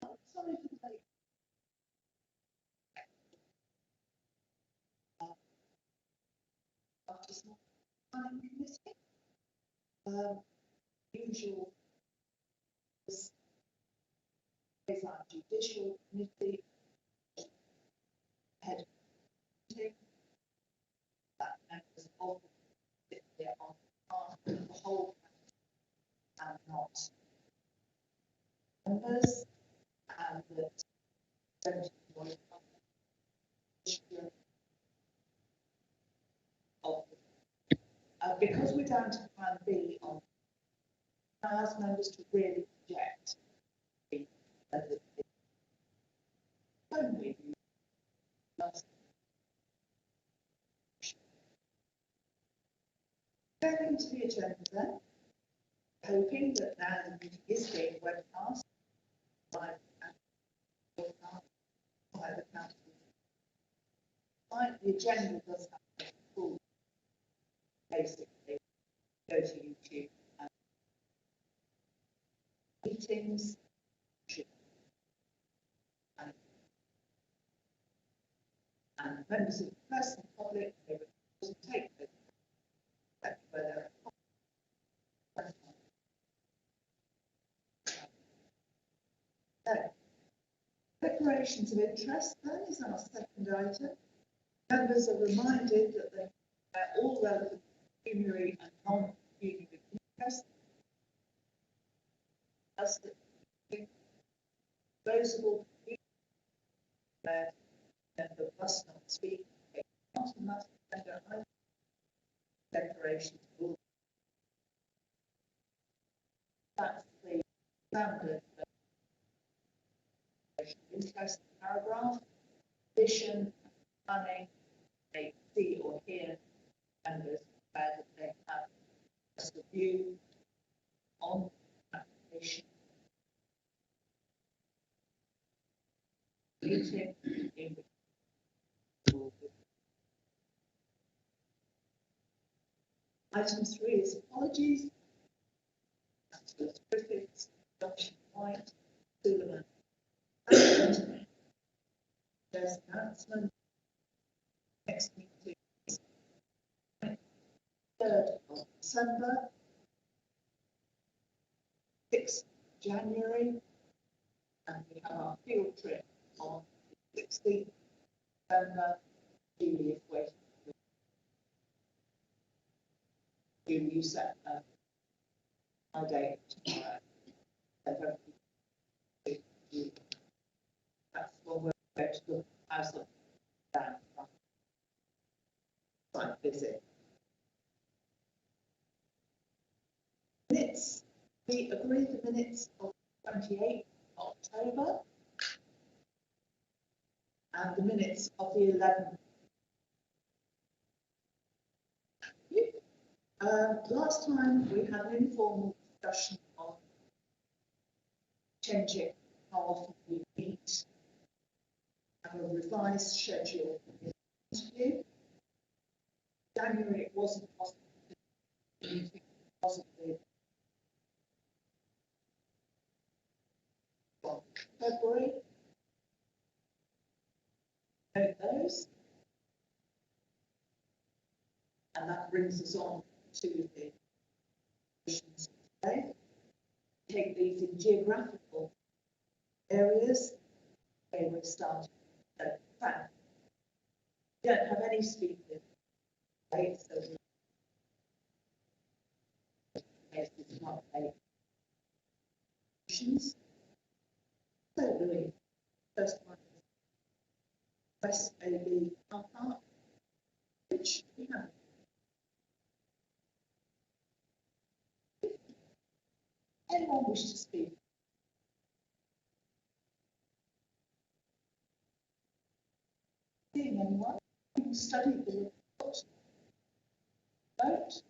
Sorry for the late. After small planning committee, usual is our judicial committee head meeting that members of the committee on behalf of the whole and not members, and that because we're down to plan B on, I ask members to really project only going to the agenda then, hoping that now the meeting is being webcast by the council. The agenda does have a full, basically, go to YouTube and meetings, and members of the press and public, they will take the whether declarations of interest then is our second item. Members are reminded that they are all relevant pecuniary and non-pecuniary interests. As the disposable member must not speak automatic declarations will. That's the standard interest paragraph. Addition, planning, they see or hear members that they have just a view on application. Meeting in Item 3 is apologies. Councillors Griffiths, Johnson White, Suleiman. There's announcement. Next meeting is 3rd of December, 6th January, and we have our field trip on the 16th November. Julie is waiting. You set my date tomorrow. That's when we're going to look at some down site visit. Minutes. We agreed the minutes of 28th October and the minutes of the 11th. Last time we had an informal discussion on changing how often we meet and a revised schedule for the interview. January it wasn't possible to meeting possibly from February. Note those. And that brings us on to the questions today. Take these in geographical areas. Okay, we're starting. In fact, we don't have any speakers today, so this is not a questions. So Louis, first one is West AB car park, which we have. Anyone wish to speak? Seeing anyone? You can study the report. Vote.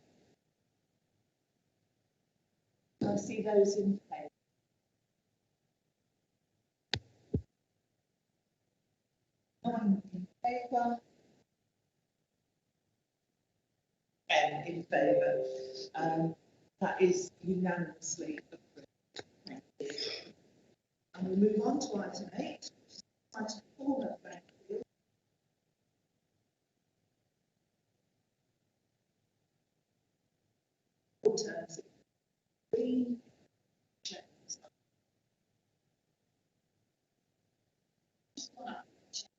I see those in favour. No one in favour. And in favour. That is unanimously approved. Thank you. And we move on to item 8, which is item 4 of bank field. Terms green check. Just want to check.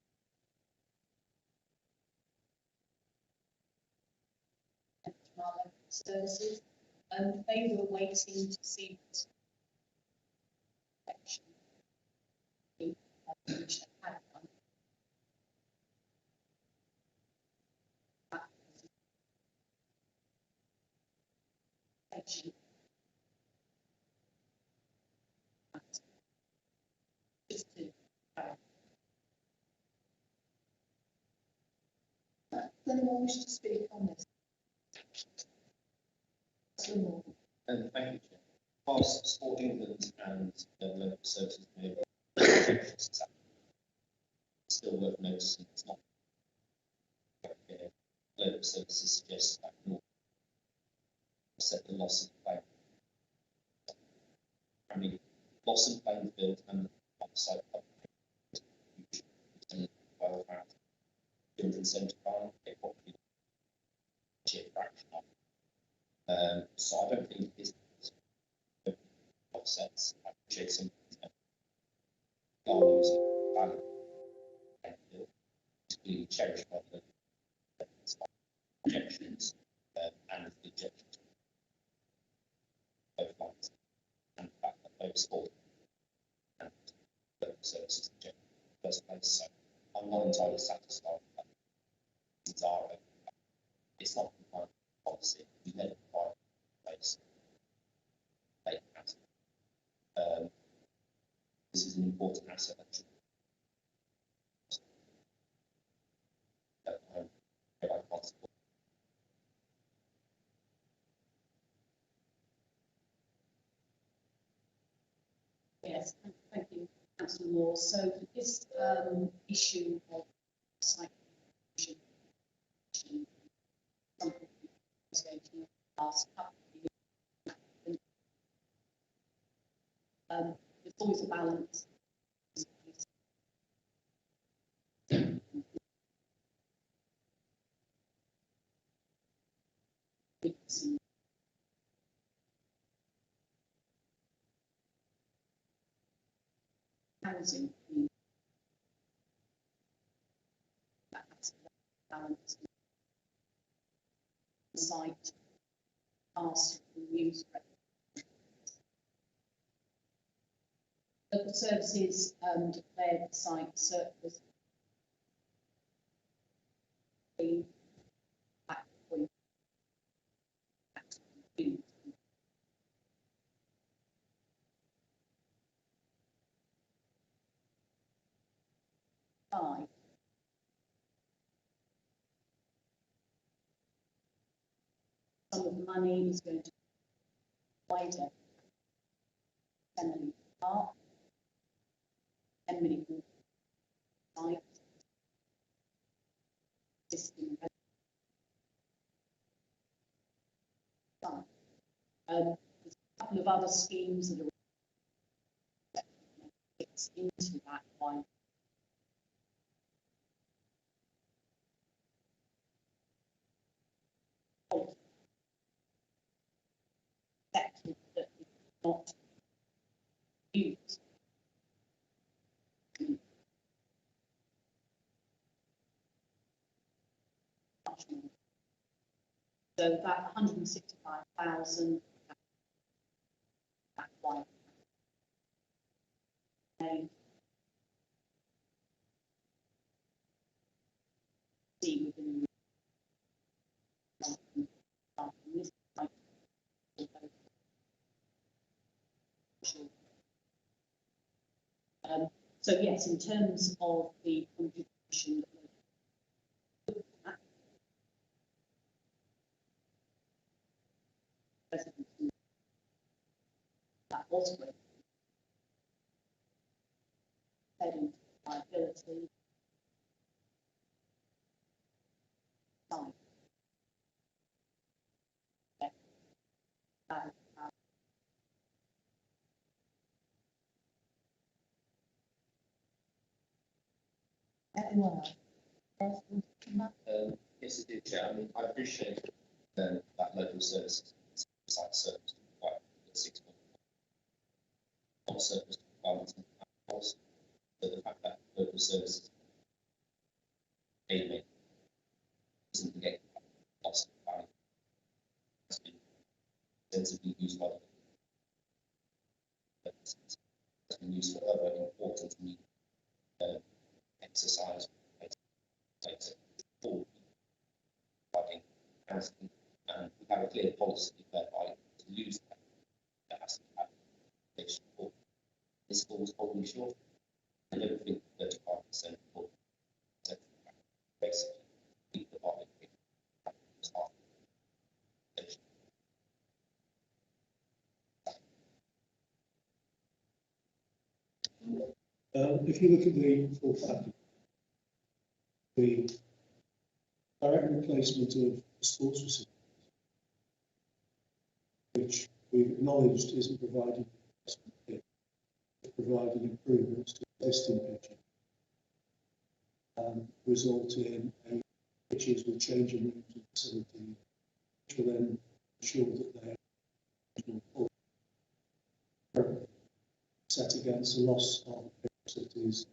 From our local services, they were waiting to see what action which they had done. Action. Just to does anyone wish to speak on this? Thank you, Chair. Whilst Sport England and local services may still worth noticing it's not local services suggest that more offset the loss of play. I mean, loss of playing field and offside well at 275, they probably cheer fraction of. So I don't think it's offsets. I appreciate some values value to be cherished by the objections and the objections both lines, and the fact that both sport and local services object in the first place. So I'm not entirely satisfied with that. It's not compliant with policy. We let it provide place. This is an important asset that should possible. Yes, thank you, Councillor Moore. So this issue of site something was going to last couple of years. There's always a balance. Housing, that's balance. Site, ask for use. Local services declared the site surplus. Back point. Five. Some of the money is going to be wider. 10 million park, 10 million site, existing fund. There's a couple of other schemes that are fits into that one. Sector that is not used. So that 165,000, that one. See within this type so yes, in terms of the contribution that was with fed into liability side. Anyone else? Yes, I do, Chair. I mean, I appreciate that local services, site service, quite 6 months, service requirements and hours. So the fact that local services payment doesn't get lost value has been extensively used by the has been used for other important need exercise data for providing housing, and we have a clear policy whereby to use that has to have for this falls probably short. I don't think 35% for basically we provide if you look at the full package, the direct replacement of the sports facility, which we've acknowledged isn't providing provided improvements to existing pitches, result in pitches with changing rooms of facility, which will then ensure that they are set against the loss of pitch that is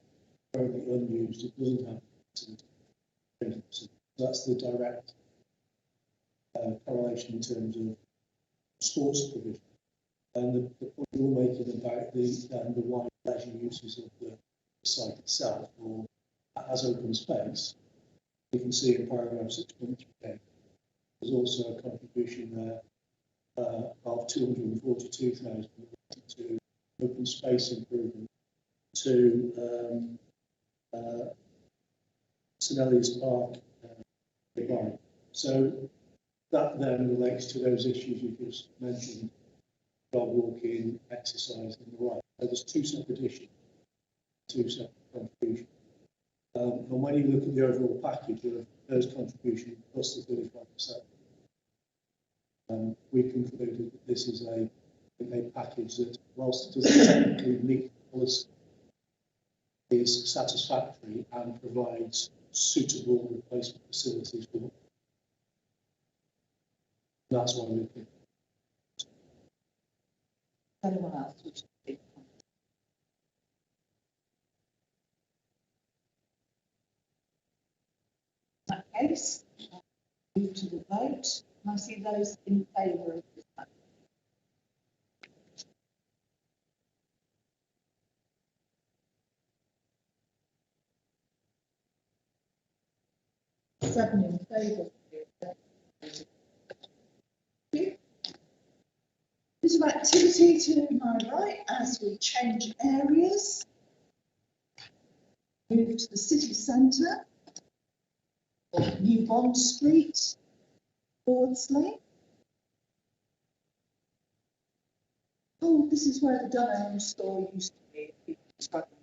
currently unused. It doesn't have facility. So that's the direct correlation in terms of sports provision. And the point you're making about the wide leisure uses of the site itself, or as open space, you can see in paragraph 6.3, there's also a contribution there of 242,000 to open space improvement to St Elias Park nearby. So that then relates to those issues you just mentioned: dog walking, exercise, and the like. So there's two separate issues, two separate contributions. And when you look at the overall package of those contributions plus the 35%, we concluded that this is a package that, whilst it doesn't technically meet the policy, is satisfactory and provides suitable replacement facilities for them. That's why we think. Anyone else wish to speak? In that case, move to the vote. Can I see those in favour of this vote? Seven in favour. Bit of activity to my right as we change areas. Move to the city centre of New Bond Street, Fordsley. Oh, this is where the Dunelm store used to be. People struggling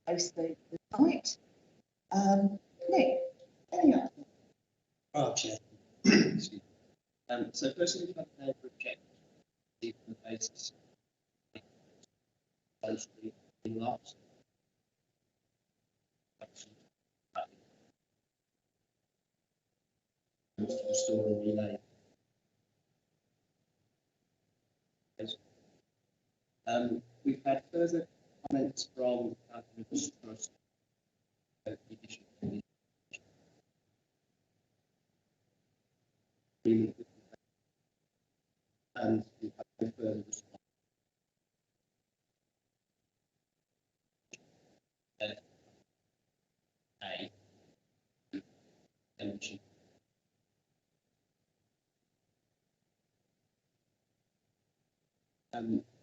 to place the night. Nick, any other? Oh, Chair. So firstly, we've had their project on the basis of in lots. Restore and relay. We've had further comments from the Rivers Trust. And we've had no further response.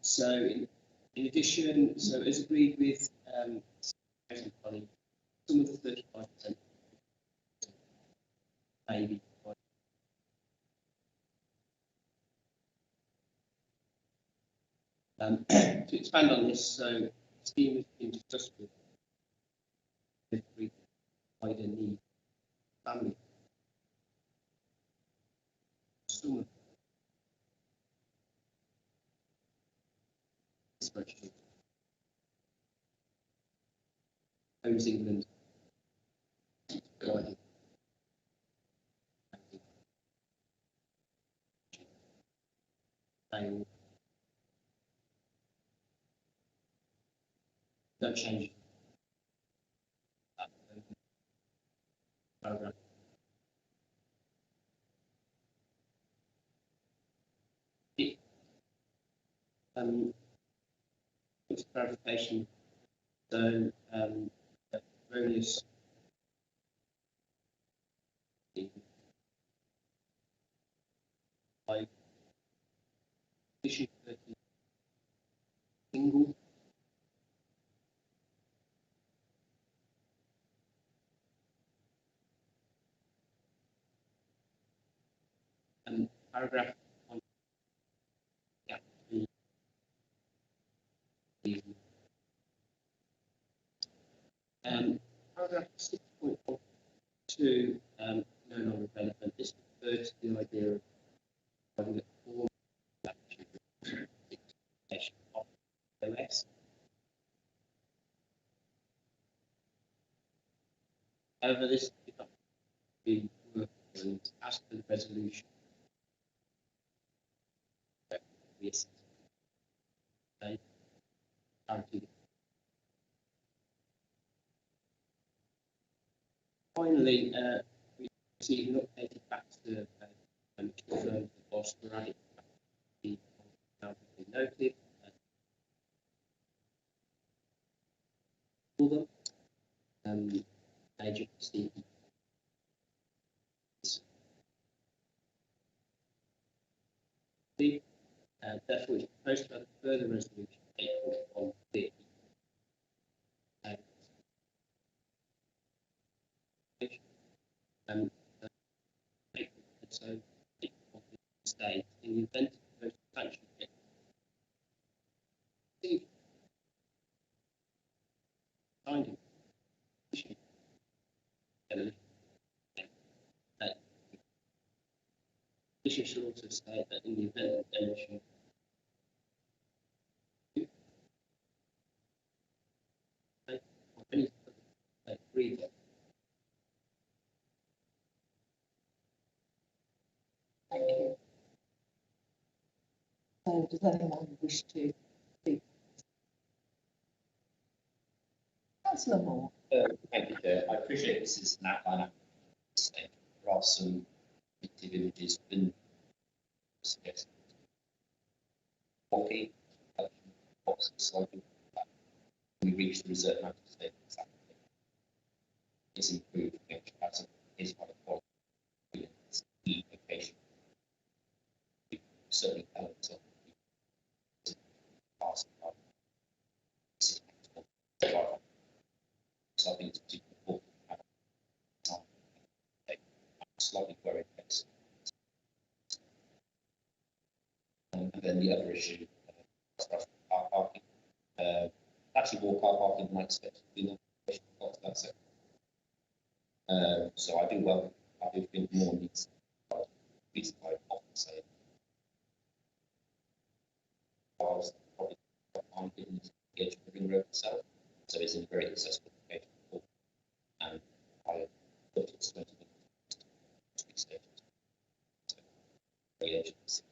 So in addition, so as agreed with some of the 35% maybe. To expand on this, so the scheme has been discussed with the wider need family. Some of this spreadsheet. Homes England saying no change. Paragraph. Just clarification. So, erroneous. By issue 30 single. And paragraph on paragraph 6.12 no longer relevant. This refers to the idea of having a formal application of OS. However, this is not being worked on as per the resolution. Yes. Okay. Finally, we received an updated back to confirm the boss sporadic now been noted. For them, agency. Therefore, it's proposed to have a further resolution April on the so state in the event of those sanctions finding issue should also state that in the event of demolition or any agreed. Thank you. So does anyone wish to speak? Councillor Moore. Thank you, Chair. I appreciate this is an outline of the state. There are some predictive images been suggested. Hockey, boxes, cycle. We reach the reserve amount of state exactly. Is improved as is by the quality the location. Certainly elements of past so I think it's particularly important. Slightly worried. And then the other issue, car parking. Actually, more car parking than I expected to be in that sector. So I do think more needs to be often say. Cars probably aren't given the edge of the ring road itself, so it's in a very accessible location. And I looked at 20 stages. So the edge of the city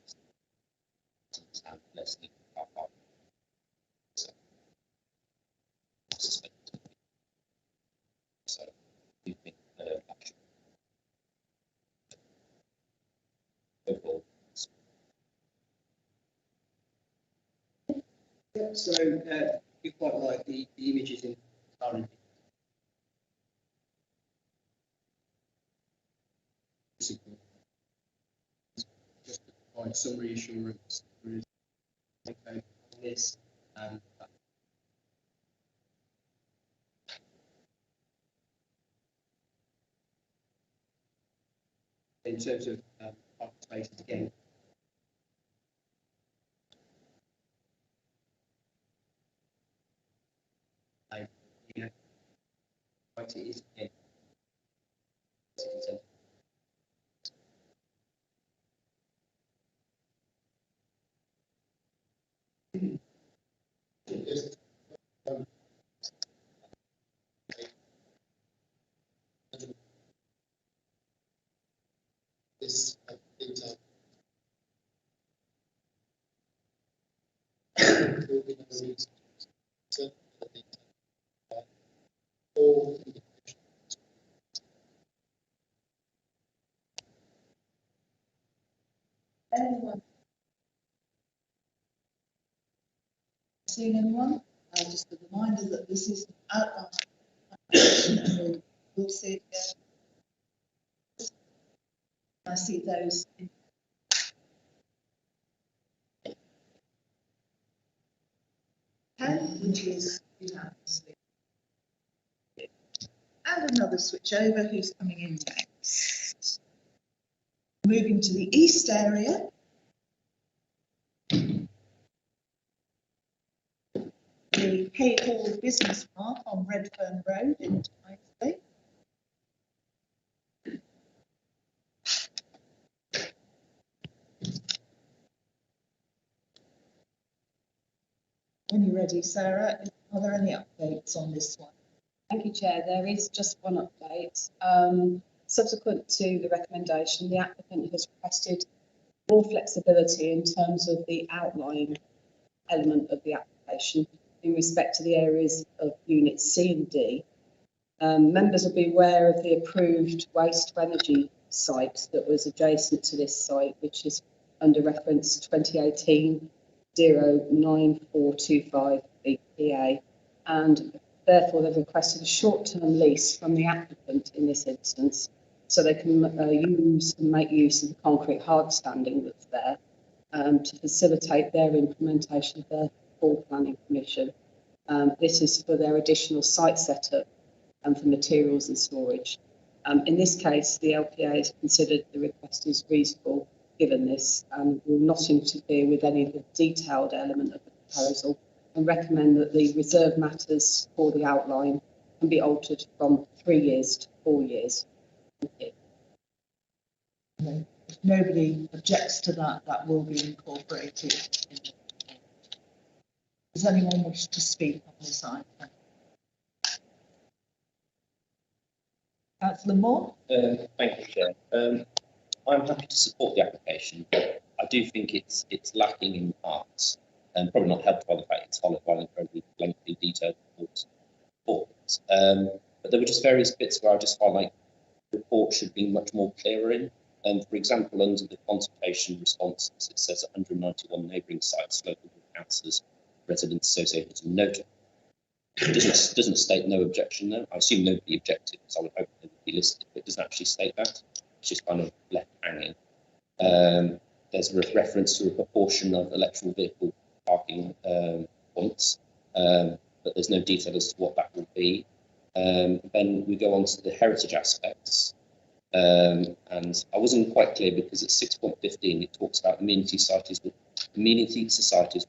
and less than car park. So I suspect. So we think actually overall. Yeah, so you quite like the images in current. Just to provide some reassurance there is okay on this and in terms of parking spaces again. Yeah, right, it is again. This Anyone? Seen anyone? Just a reminder that this is outline and we'll see it again. I see those in pen, which is unanimously. And another switch over, who's coming in next? Moving to the east area. The Hay Hall Business Park on Redfern Road in Tyneside. When you're ready, Sarah, are there any updates on this one? Thank you, Chair. There is just one update. Subsequent to the recommendation, the applicant has requested more flexibility in terms of the outline element of the application in respect to the areas of units C and D. Members will be aware of the approved waste to energy site that was adjacent to this site, which is under reference 2018-09425 BPA, and therefore they've requested a short-term lease from the applicant in this instance, so they can use and make use of the concrete hard standing that's there to facilitate their implementation of their full planning permission. This is for their additional site setup and for materials and storage. In this case, the LPA has considered the request is reasonable given this and will not interfere with any of the detailed element of the proposal, and recommend that the reserve matters for the outline can be altered from 3 years to 4 years. If nobody objects to that, that will be incorporated. Does anyone wish to speak on this item? Councillor Moore? Thank you, Chair. I'm happy to support the application, but I do think it's lacking in parts, and probably not helped by the fact it's followed by an incredibly lengthy, detailed report. But there were just various bits where I just felt like the report should be much more clearer in. For example, under the consultation responses, it says 191 neighbouring sites, local councillors, residents, associations, and noted. It doesn't state no objection though. I assume nobody objected, because I would hope they would be listed, but it doesn't actually state that. It's just kind of left hanging. There's a reference to a proportion of electrical vehicle parking points, but there's no detail as to what that will be. Then we go on to the heritage aspects. And I wasn't quite clear because at 6.15 it talks about amenity societies will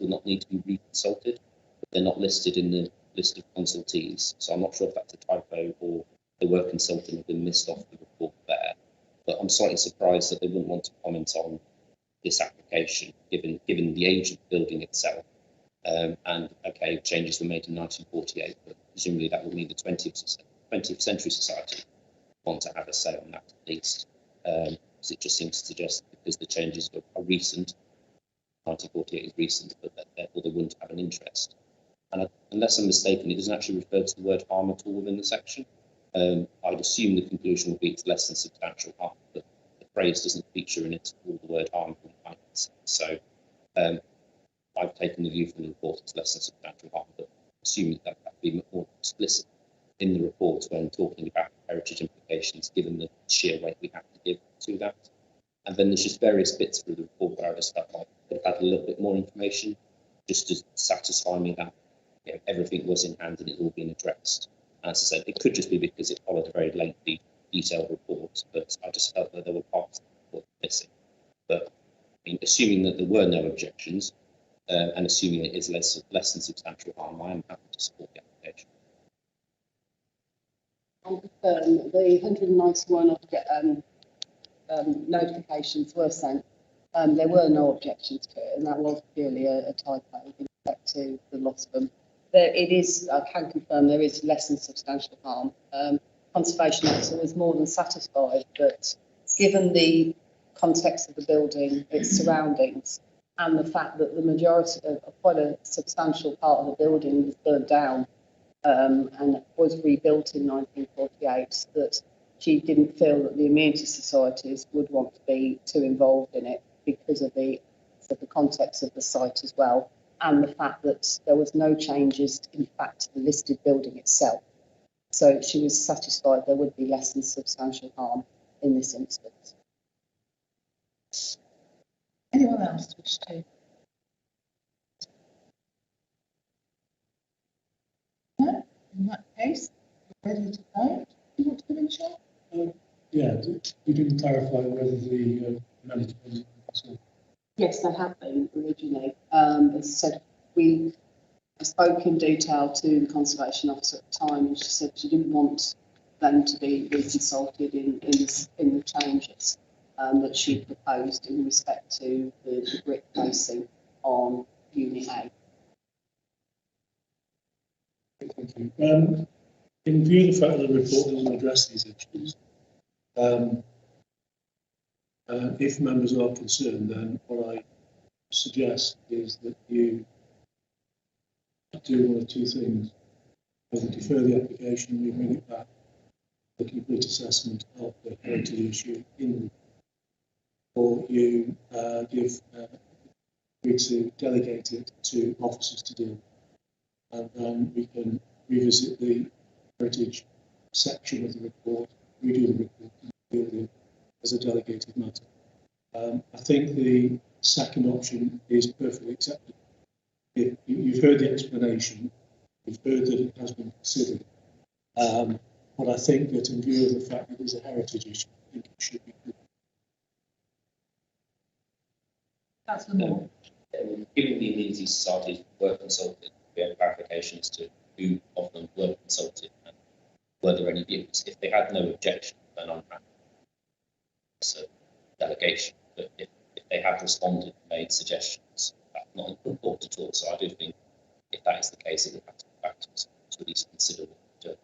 not need to be reconsulted, but they're not listed in the list of consultees. So I'm not sure if that's a typo or they were consulted and been missed off the report there. But I'm slightly surprised that they wouldn't want to comment on this application, given the age of the building itself. And okay, changes were made in 1948, but presumably that would mean the 20th century society want to have a say on that at least. Because it just seems to suggest that because the changes are recent, 1948 is recent, but therefore they wouldn't have an interest. And unless I'm mistaken, it doesn't actually refer to the word harm at all within the section. I'd assume the conclusion would be it's less than substantial harm, but the phrase doesn't feature in it all the word harm. So I've taken the view from the report it's less than substantial harm, but assuming that would be more explicit in the report when talking about heritage implications, given the sheer weight we have to give to that. And then there's just various bits through the report where I just felt like they've had a little bit more information, just to satisfy me that everything was in hand and it all been addressed. And as I said, it could just be because it followed a very lengthy, detailed report, but I just felt that there were parts that were missing. But I mean, assuming that there were no objections, and assuming it is less than substantial harm, I am happy to support the application. I'll confirm that the 191 notifications were sent. There were no objections to it, and that was purely a typo in respect to the loss of them. I can confirm there is less than substantial harm. Conservation Officer was more than satisfied that, given the context of the building, its surroundings, and the fact that the majority of quite a substantial part of the building was burnt down and was rebuilt in 1948, that she didn't feel that the amenity societies would want to be too involved in it. because of the context of the site as well, and the fact that there was no changes, in fact, to the listed building itself. So she was satisfied there would be less than substantial harm in this instance. Anyone else wish to? No, in that case, we're ready to vote. Do you want to come in, Chair? Yeah, we didn't clarify whether the management. Yes, they have been originally. As I said, we spoke in detail to the Conservation Officer at the time, and she said she didn't want them to be reconsulted in the changes that she proposed in respect to the brick placing on Unit A. Thank you. In view of the fact that the report doesn't address these issues, if members are concerned, then what I suggest is that you do one of two things: either defer the application and you bring it back, the complete assessment of the heritage issue in, or you agree to delegate it to officers to deal, and then we can revisit the heritage section of the report, redo the report, and deal with it as a delegated matter. I think the second option is perfectly acceptable. You've heard the explanation, you've heard that it has been considered, but I think that in view of the fact that it is a heritage issue, I think it should be good. That's the more. Given the Amenity Societies were consulted, we have clarification as to who of them were consulted and were there any views. If they had no objection, then I'm happy. So delegation, but if they have responded and made suggestions, that's not in the report at all. So I do think if that is the case, it would have to be back to us to at least consider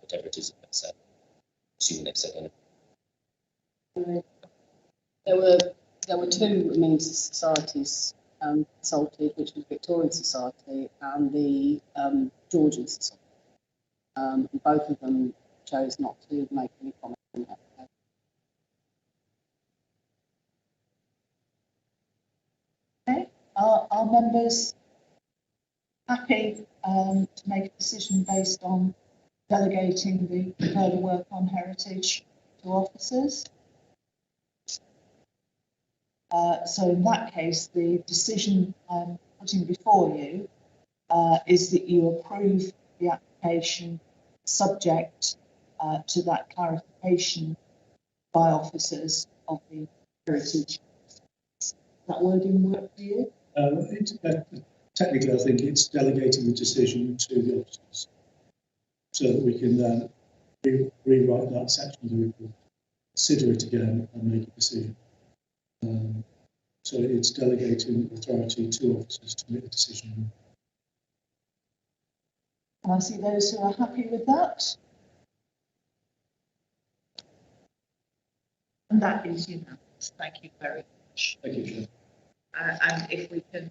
whatever it is that they've said, assuming they've said anything. There were two amenity societies consulted, which was Victorian Society and the Georgian Society. And both of them chose not to make any comment on that. Okay, are members happy to make a decision based on delegating the further work on heritage to officers? So in that case, the decision I'm putting before you is that you approve the application subject to that clarification by officers of the heritage. Does that wording work for you? Technically, I think it's delegating the decision to the officers, so that we can then rewrite that section of the report, consider it again, and make a decision. So it's delegating authority to officers to make a decision. And I see those who are happy with that. And that is unanimous. Thank you very much. Thank you, Chair. And if we can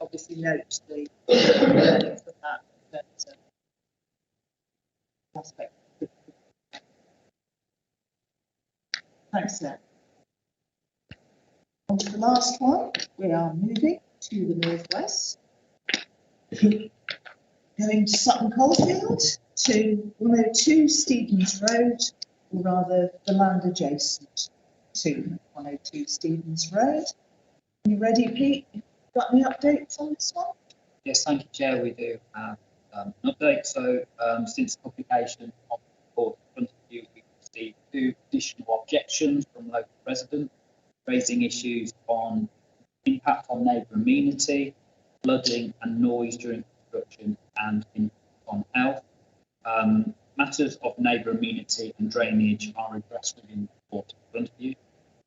obviously note the learnings of that aspect. Thanks, Sarah. On to the last one, we are moving to the northwest. Going to Sutton Coldfield to 102 Stevens Road, or rather the land adjacent to 102 Stevens Road. Are you ready, Pete? Got any updates on this one? Yes, thank you, Chair. We do have an update. So since publication of the report in front of you, we've received 2 additional objections from local residents, raising issues on impact on neighbour amenity, flooding and noise during construction, and impact on health. Matters of neighbour amenity and drainage are addressed within the report in front of you.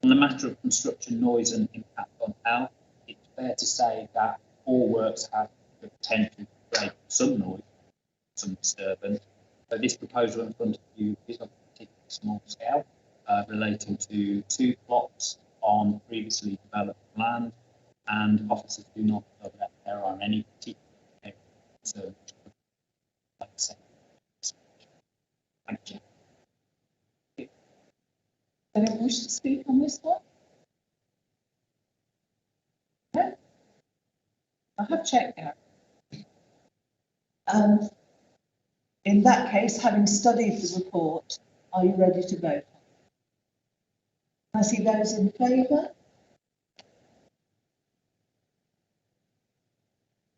On the matter of construction noise and impact on health, it's fair to say that all works have the potential to create some noise, some disturbance. So this proposal in front of you is of a particularly small scale, relating to 2 plots on previously developed land, and officers do not feel that there are any particular concerns. Like I said, thank you. Anyone wish to speak on this one? have checked that. In that case, having studied the report, are you ready to vote? I see those in favour.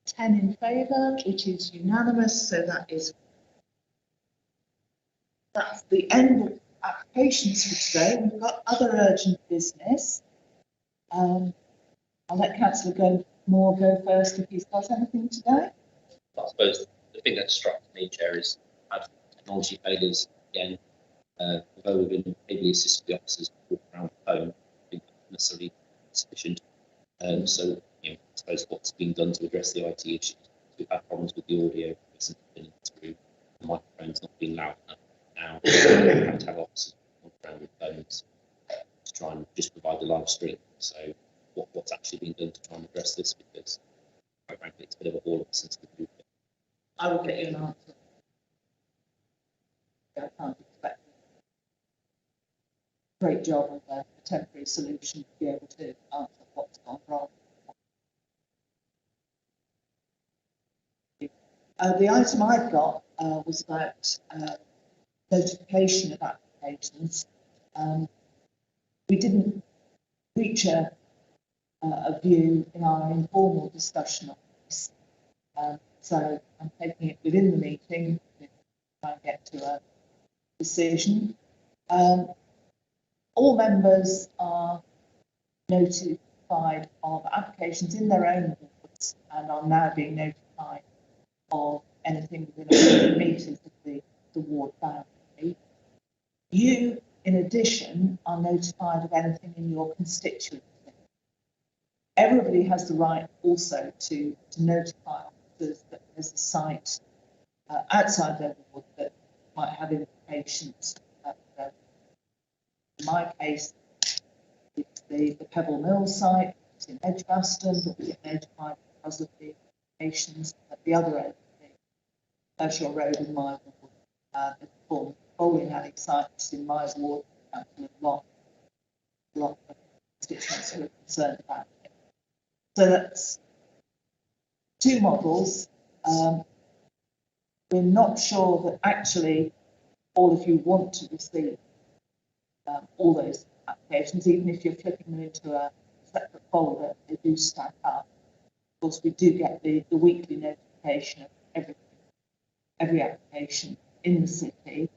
10 in favour, it is unanimous, so that's the end of applications for today. We've got other urgent business. I'll let Councillor Moore go first if he's got anything today. I suppose the thing that struck me, Chair, is had technology failures again. Although we've been able to assist the officers to walk around the home, I think that's necessarily sufficient. So, I suppose what's being done to address the IT issues. We've had problems with the audio in this room. The microphone's not being loud enough now. We have to have officers walk around with phones to try and just provide the live stream. So, what's actually being done to try and address this? Because, quite frankly, it's a bit of a haul since we do it. I will get you an answer. I can't expect a great job of a temporary solution to be able to answer what's gone wrong. The item I've got was about notification of applications. We didn't reach a view in our informal discussion on this, so I'm taking it within the meeting to try and get to a decision. All members are notified of applications in their own wards and are now being notified of anything within 100 metres of the ward boundary. You, in addition, are notified of anything in your constituency. Everybody has the right also to notify officers that there's a site outside their ward that might have implications. In my case, it's the Pebble Mill site, it's in Edgbaston, but we get notified because of the implications at the other end of the Pershore Road in my ward. The former bowling alley sites in my ward, a lot of constituents who are concerned about it. So that's two models. We're not sure that actually all of you want to receive all those applications, even if you're flipping them into a separate folder, they do stack up. Of course, we do get the weekly notification of every application in the city.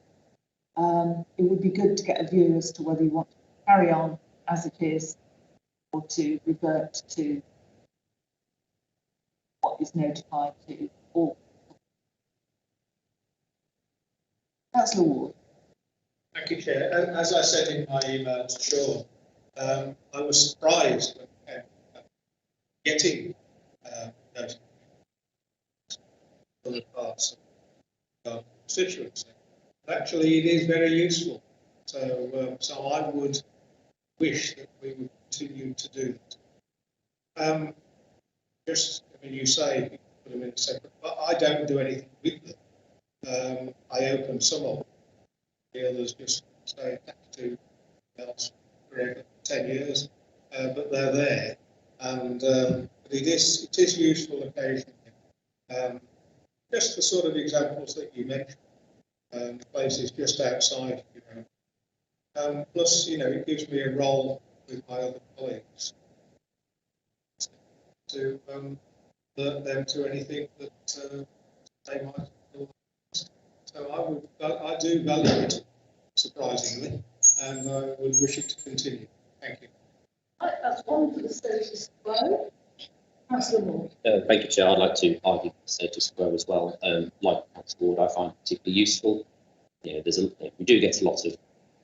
It would be good to get a view as to whether you want to carry on as it is or to revert to what is notified to all. Councillor Ward. Thank you, Chair. As I said in my email to Sean, I was surprised when getting notifications from other parts of our constituency. Actually, it is very useful. So, so I would wish that we would continue to do that. You say you put them in a separate, but I don't do anything with them. I open some of them. The others just stay active else for 10 years, but they're there, and it is useful occasionally. Just the sort of examples that you mentioned, places just outside, plus, it gives me a role with my other colleagues to alert them to anything that they might feel. So I do value it, surprisingly, and I would wish it to continue. Thank you. Right, that's one for the status quo. Councillor Moore. Thank you, Chair. I'd like to argue the status quo as well. Like Councillor Ward, I find it particularly useful. We do get a lot of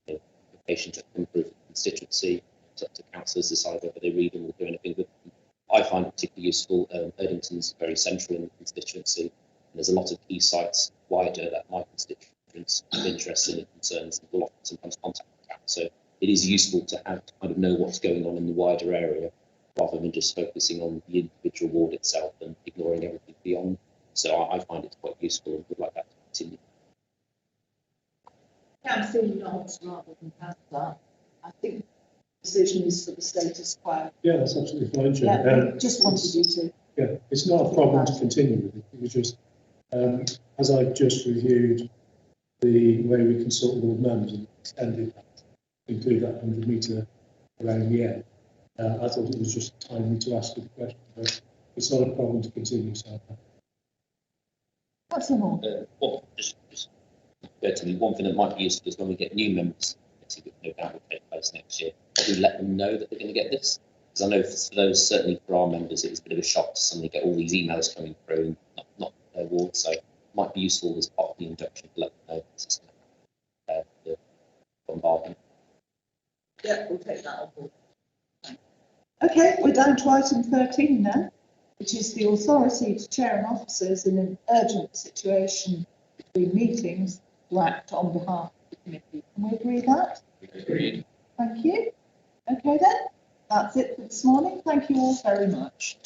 applications that come through the constituency. It's up to councillors to decide whether they read them or do anything with them. I find it particularly useful. Erdington's very central in the constituency. And there's a lot of key sites wider that my constituents have interested in and concerns and will often sometimes contact the town. So it is useful to have to kind of know what's going on in the wider area rather than just focusing on the individual ward itself and ignoring everything beyond. So I find it quite useful and would like that to continue. Councillor nods rather than that. I think the decision is for the status quo. Yeah, that's absolutely fine, Chair. Yeah, we just wanted you to. Yeah, it's not a problem to continue with it. It was just, as I've just reviewed the way we consult with all members and extended that, to include that 100 metre around the end, I thought it was just timely to ask you the question, but it's not a problem to continue, so. What's the more? Well, just occurred to me, one thing that might be useful is when we get new members, which no doubt will take place next year, we let them know that they're going to get this. Because I know for those, certainly for our members, it was a bit of a shock to suddenly get all these emails coming through and not their ward. So it might be useful as part of the induction to let them know this is the bombardment. Yeah, we'll take that on board. Okay, we're down to item 13 now, which is the authority to chair and officers in an urgent situation between meetings to act on behalf of the committee. Can we agree that? Agreed. Thank you. Okay then, that's it for this morning. Thank you all very much.